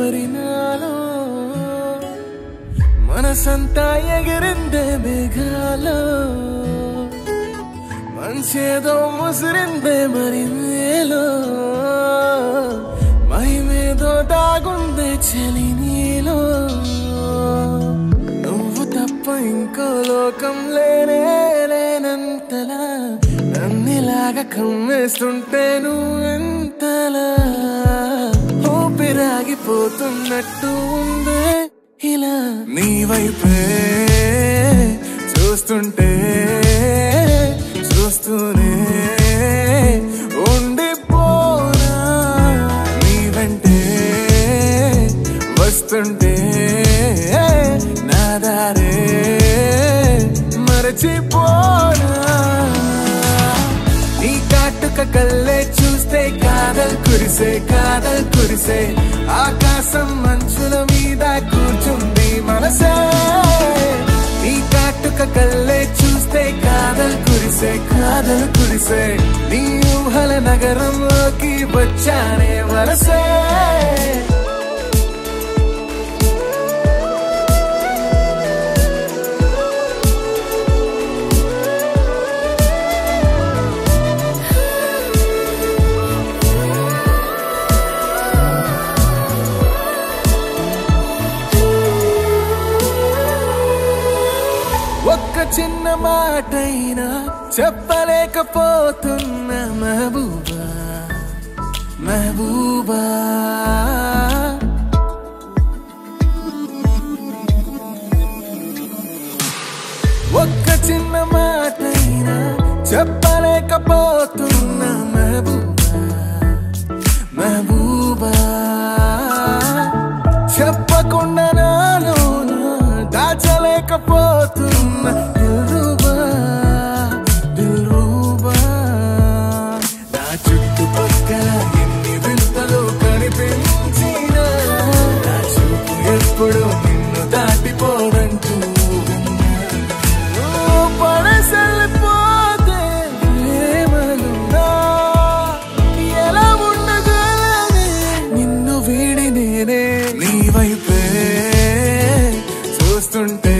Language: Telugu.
మరి నాలో మనసంతా ఎగిరిందే మేఘాలో మనసేదో ముసిరిందే మరి నేలో మహిమేదో దాగుందే చలి నీలో నువ్వు తప్ప ఇంకో లోకం లేనే లేనంతలా నన్నిలాగా కమ్మేస్తుంటే నువ్వెంతలా ఊపిరాగిపోతున్నట్టు ఉందే ఇలా నీ వైపే చూస్తుంటే చూస్తూనే ఉండిపోనా నీ వెంటే వస్తుంటే నా దారే మరచిపోనా నీ కాటుక కళ్ళే చూస్తే కాదల్ కురిసే ఆకాశం మంచుల మీద కూర్చుంది మనసే నీ కాటుక కళ్ళే చూస్తే కాదల్ కురిసే నీ ఊహల నగరంలోకి వచ్చానే వరసే ఒక్క చిన్న మాటైనా చెప్పలేకపోతున్నా మెహబూబా ఒక్క చిన్న మాటైనా చెప్పలేకపోతున్నా మెహబూబా చెప్పకుండా నాలో దాచలేకపోతున్నా దిల్రూబా నా చుట్టుపక్కల ఎన్ని వింతలు కనిపించినా నా చూపు ఎప్పుడు నిన్ను దాటిపోదంటూ పడసలిపోతే ప్రేమలున్నా ఎలా ఉండగలనే నిన్ను వీడి నేనే నీ వైపే చూస్తుంటే